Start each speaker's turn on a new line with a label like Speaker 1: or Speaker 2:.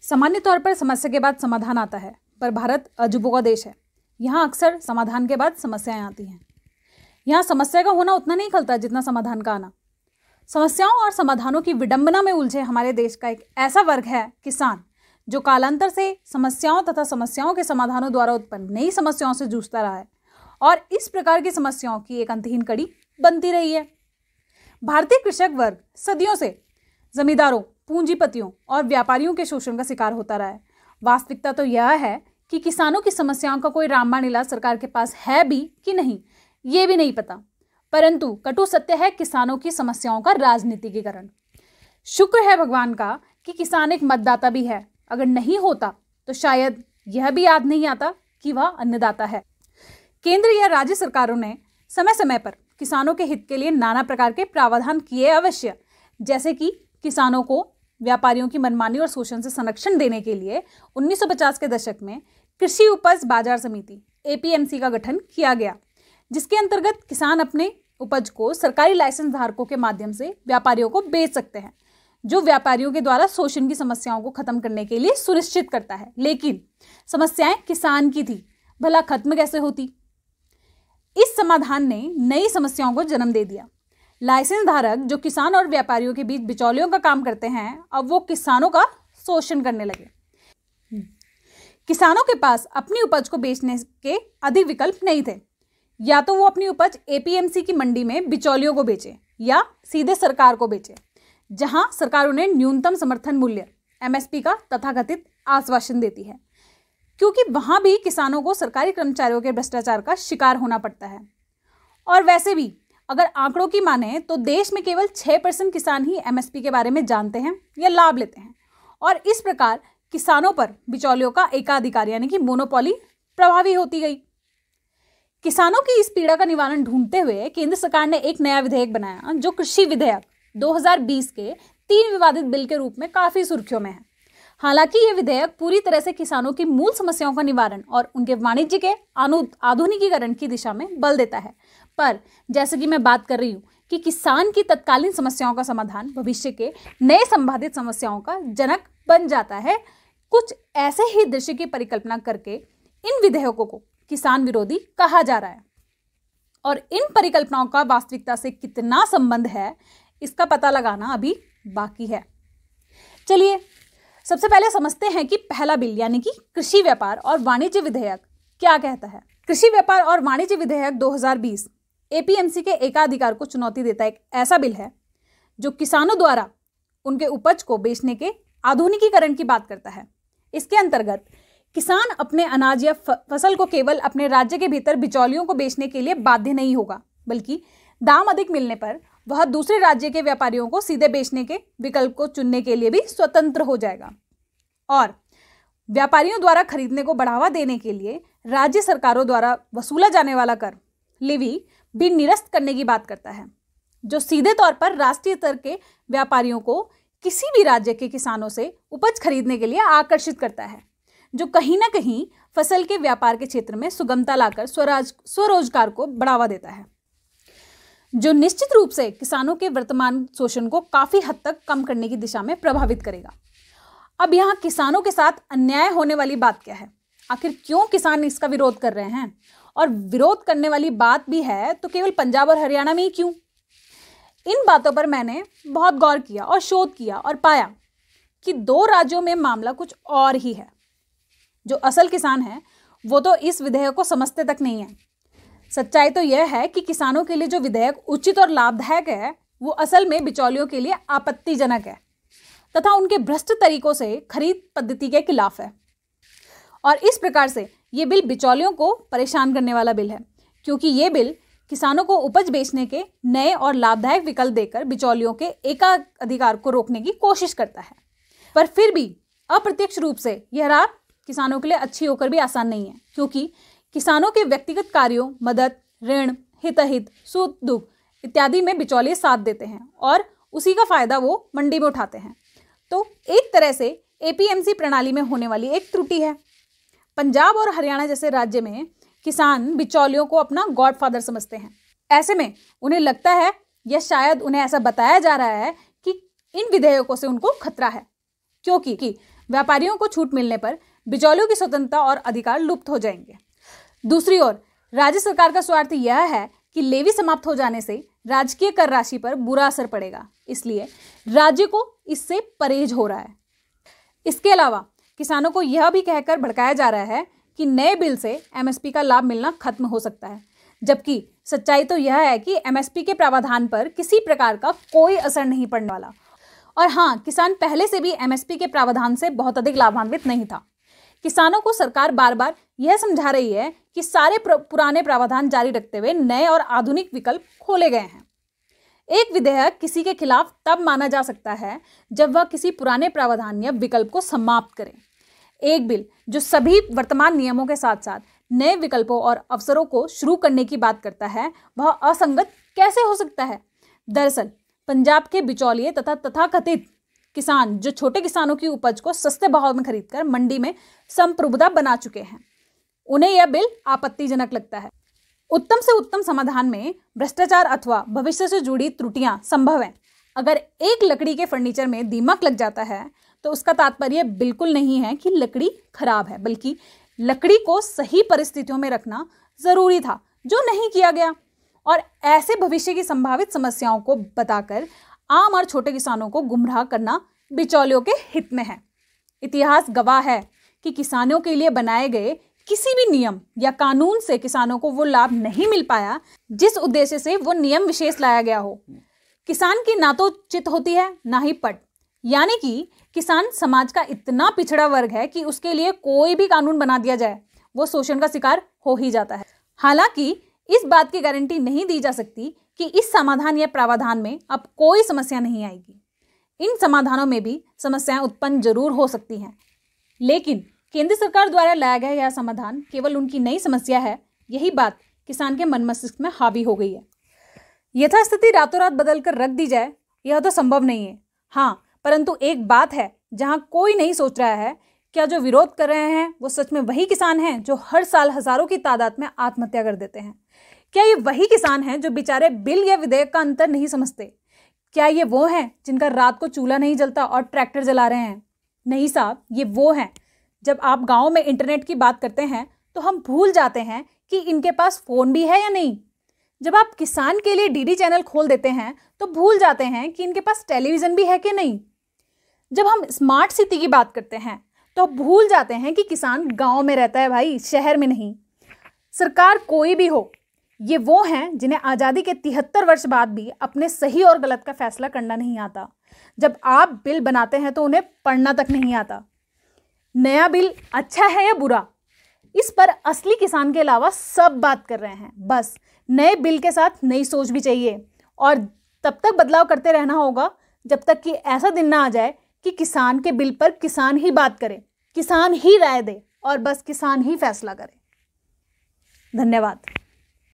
Speaker 1: सामान्य तौर पर समस्या के बाद समाधान आता है, पर भारत अजूबों का देश है। यहाँ अक्सर समाधान के बाद समस्याएं आती हैं। यहाँ समस्या का होना उतना नहीं खलता जितना समाधान का आना। समस्याओं और समाधानों की विडंबना में उलझे हमारे देश का एक ऐसा वर्ग है किसान, जो कालांतर से समस्याओं तथा समस्याओं के समाधानों द्वारा उत्पन्न नई समस्याओं से जूझता रहा है और इस प्रकार की समस्याओं की एक अंतहीन कड़ी बनती रही है। भारतीय कृषक वर्ग सदियों से जमींदारों, पूंजीपतियों और व्यापारियों के शोषण का शिकार होता रहा है। वास्तविकता तो यह है कि किसानों की समस्याओं का कोई रामबाण इलाज सरकार के पास है भी कि नहीं, ये भी नहीं पता। परंतु कटु सत्य है किसानों की समस्याओं का राजनीतिकीकरण। शुक्र है भगवान का कि किसान एक मतदाता भी है। अगर नहीं होता तो शायद यह भी याद नहीं आता कि वह अन्नदाता है। केंद्र या राज्य सरकारों ने समय समय पर किसानों के हित के लिए नाना प्रकार के प्रावधान किए अवश्य, जैसे कि किसानों को व्यापारियों की मनमानी और शोषण से संरक्षण देने के लिए 1950 के दशक में कृषि उपज बाजार समिति APMC का गठन किया गया, जिसके अंतर्गत किसान अपने उपज को सरकारी लाइसेंस धारकों के माध्यम से व्यापारियों को बेच सकते हैं, जो व्यापारियों के द्वारा शोषण की समस्याओं को खत्म करने के लिए सुनिश्चित करता है। लेकिन समस्याएं किसान की थी, भला खत्म कैसे होती? इस समाधान ने नई समस्याओं को जन्म दे दिया। लाइसेंस धारक जो किसान और व्यापारियों के बीच बिचौलियों का काम करते हैं, अब वो किसानों का शोषण करने लगे। किसानों के पास अपनी उपज को बेचने के अधिक विकल्प नहीं थे। या तो वो अपनी उपज APMC की मंडी में बिचौलियों को बेचे या सीधे सरकार को बेचे, जहां सरकार उन्हें न्यूनतम समर्थन मूल्य MSP का तथाकथित आश्वासन देती है, क्योंकि वहां भी किसानों को सरकारी कर्मचारियों के भ्रष्टाचार का शिकार होना पड़ता है। और वैसे भी अगर आंकड़ों की माने तो देश में केवल 6% किसान ही MSP के बारे में जानते हैं या लाभ लेते हैं, और इस प्रकार किसानों पर बिचौलियों का एकाधिकार यानी कि मोनोपोली प्रभावी होती गई। किसानों की इस पीड़ा का निवारण ढूंढते हुए केंद्र सरकार ने एक नया विधेयक बनाया, जो कृषि विधेयक 2020 के 3 विवादित बिल के रूप में काफी सुर्खियों में है। हालांकि यह विधेयक पूरी तरह से किसानों की मूल समस्याओं का निवारण और उनके वाणिज्य के आधुनिकीकरण की दिशा में बल देता है, पर जैसे कि मैं बात कर रही हूँ कि किसान की तत्कालीन समस्याओं का समाधान भविष्य के नए संभावित समस्याओं का जनक बन जाता है। कुछ ऐसे ही दृश्य की परिकल्पना करके इन विधेयकों को किसान विरोधी कहा जा रहा है, और इन परिकल्पनाओं का वास्तविकता से कितना संबंध है, इसका पता लगाना अभी बाकी है। चलिए सबसे पहले समझते हैं कि पहला बिल यानी कि कृषि व्यापार और वाणिज्य विधेयक क्या कहता है। कृषि व्यापार और वाणिज्य विधेयक 2020 APMC के एकाधिकार को चुनौती देता एक ऐसा बिल है जो किसानों द्वारा उनके उपज को बेचने के आधुनिकीकरण की बात करता है। इसके अंतर्गत किसान अपने अनाज या फसल को केवल अपने राज्य के भीतर बिचौलियों को बेचने के लिए बाध्य नहीं होगा, बल्कि दाम अधिक मिलने पर वह दूसरे राज्य के व्यापारियों को सीधे बेचने के विकल्प को चुनने के लिए भी स्वतंत्र हो जाएगा। और व्यापारियों द्वारा खरीदने को बढ़ावा देने के लिए राज्य सरकारों द्वारा वसूला जाने वाला कर लेवी भी निरस्त करने की बात करता है, जो सीधे तौर पर राष्ट्रीय स्तर के व्यापारियों को किसी भी राज्य के किसानों से उपज खरीदने के लिए आकर्षित करता है, जो कहीं ना कहीं फसल के व्यापार के क्षेत्र में सुगमता लाकर स्वरोजगार को बढ़ावा देता है, जो निश्चित रूप से किसानों के वर्तमान शोषण को काफी हद तक कम करने की दिशा में प्रभावित करेगा। अब यहाँ किसानों के साथ अन्याय होने वाली बात क्या है? आखिर क्यों किसान इसका विरोध कर रहे हैं? और विरोध करने वाली बात भी है तो केवल पंजाब और हरियाणा में ही क्यों? इन बातों पर मैंने बहुत गौर किया और शोध किया और पाया कि 2 राज्यों में मामला कुछ और ही है। जो असल किसान है वो तो इस विधेयक को समझते तक नहीं है। सच्चाई तो यह है कि किसानों के लिए जो विधेयक उचित और लाभदायक है, वो असल में बिचौलियों के लिए आपत्तिजनक है तथा उनके भ्रष्ट तरीकों से खरीद पद्धति के खिलाफ है। और इस प्रकार से ये बिल बिचौलियों को परेशान करने वाला बिल है, क्योंकि ये बिल किसानों को उपज बेचने के नए और लाभदायक विकल्प देकर बिचौलियों के एकाधिकार को रोकने की कोशिश करता है। पर फिर भी अप्रत्यक्ष रूप से यह राह किसानों के लिए अच्छी होकर भी आसान नहीं है, क्योंकि किसानों के व्यक्तिगत कार्यों, मदद, ऋण, हितहित, सुख दुख इत्यादि में बिचौलिए साथ देते हैं और उसी का फायदा वो मंडी में उठाते हैं। तो एक तरह से APMC प्रणाली में होने वाली एक त्रुटि है। पंजाब और हरियाणा जैसे राज्य में किसान बिचौलियों को अपना गॉडफादर समझते हैं। ऐसे में उन्हें लगता है या शायद उन्हें ऐसा बताया जा रहा है कि इन विधेयकों से उनको खतरा है, क्योंकि व्यापारियों को छूट मिलने पर बिचौलियों की स्वतंत्रता और अधिकार लुप्त हो जाएंगे। दूसरी ओर राज्य सरकार का स्वार्थ यह है कि लेवी समाप्त हो जाने से राजकीय कर राशि पर बुरा असर पड़ेगा, इसलिए राज्य को इससे परहेज हो रहा है। इसके अलावा किसानों को यह भी कहकर भड़काया जा रहा है कि नए बिल से एमएसपी का लाभ मिलना खत्म हो सकता है, जबकि सच्चाई तो यह है कि एमएसपी के प्रावधान पर किसी प्रकार का कोई असर नहीं पड़ने वाला। और हाँ, किसान पहले से भी एमएसपी के प्रावधान से बहुत अधिक लाभान्वित नहीं था। किसानों को सरकार बार बार यह समझा रही है कि सारे पुराने प्रावधान जारी रखते हुए नए और आधुनिक विकल्प खोले गए हैं। एक विधेयक किसी के खिलाफ तब माना जा सकता है जब वह किसी पुराने प्रावधान या विकल्प को समाप्त करे। एक बिल जो सभी वर्तमान नियमों के साथ साथ नए विकल्पों और अवसरों को शुरू करने की बात करता है, वह असंगत कैसे हो सकता है? दरअसल पंजाब के बिचौलिए तथा तथाकथित किसान जो छोटे किसानों की उपज को सस्ते भाव में खरीदकर मंडी में संप्रभुता बना चुके हैं, उन्हें यह बिल आपत्तिजनक लगता है। उत्तम से उत्तम समाधान में भ्रष्टाचार अथवा भविष्य से जुड़ी त्रुटियां संभव हैं। अगर एक लकड़ी के फर्नीचर में दीमक लग जाता है तो उसका तात्पर्य बिल्कुल नहीं है कि लकड़ी खराब है, बल्कि लकड़ी को सही परिस्थितियों में रखना जरूरी था, जो नहीं किया गया। और ऐसे भविष्य की संभावित समस्याओं को बताकर आम और छोटे किसानों को गुमराह करना बिचौलियों के हित में है। इतिहास गवाह है कि किसानों के लिए बनाए गए किसी भी नियम या कानून से किसानों को वो लाभ नहीं मिल पाया जिस उद्देश्य से वो नियम विशेष लाया गया हो। किसान की ना तो चित होती है ना ही पट, यानी कि किसान समाज का इतना पिछड़ा वर्ग है कि उसके लिए कोई भी कानून बना दिया जाए वो शोषण का शिकार हो ही जाता है। हालांकि इस बात की गारंटी नहीं दी जा सकती कि इस समाधान या प्रावधान में अब कोई समस्या नहीं आएगी। इन समाधानों में भी समस्याएं उत्पन्न जरूर हो सकती हैं, लेकिन केंद्र सरकार द्वारा लाया गया यह समाधान केवल उनकी नई समस्या है, यही बात किसान के मन मस्तिष्क में हावी हो गई है। यथास्थिति रातों रात बदल कर रख दी जाए यह तो संभव नहीं है। हाँ, परंतु एक बात है जहां कोई नहीं सोच रहा है, क्या जो विरोध कर रहे हैं वो सच में वही किसान हैं जो हर साल हजारों की तादाद में आत्महत्या कर देते हैं? क्या ये वही किसान हैं जो बेचारे बिल या विधेयक का अंतर नहीं समझते? क्या ये वो हैं जिनका रात को चूल्हा नहीं जलता और ट्रैक्टर जला रहे हैं? नहीं साहब, ये वो हैं। जब आप गाँव में इंटरनेट की बात करते हैं तो हम भूल जाते हैं कि इनके पास फ़ोन भी है या नहीं। जब आप किसान के लिए डीडी चैनल खोल देते हैं तो भूल जाते हैं कि इनके पास टेलीविज़न भी है कि नहीं। जब हम स्मार्ट सिटी की बात करते हैं तो भूल जाते हैं कि किसान गांव में रहता है भाई, शहर में नहीं। सरकार कोई भी हो, ये वो हैं जिन्हें आज़ादी के 73 वर्ष बाद भी अपने सही और गलत का फैसला करना नहीं आता। जब आप बिल बनाते हैं तो उन्हें पढ़ना तक नहीं आता। नया बिल अच्छा है या बुरा, इस पर असली किसान के अलावा सब बात कर रहे हैं। बस नए बिल के साथ नई सोच भी चाहिए, और तब तक बदलाव करते रहना होगा जब तक कि ऐसा दिन ना आ जाए कि किसान के बिल पर किसान ही बात करे, किसान ही राय दे और बस किसान ही फैसला करे। धन्यवाद।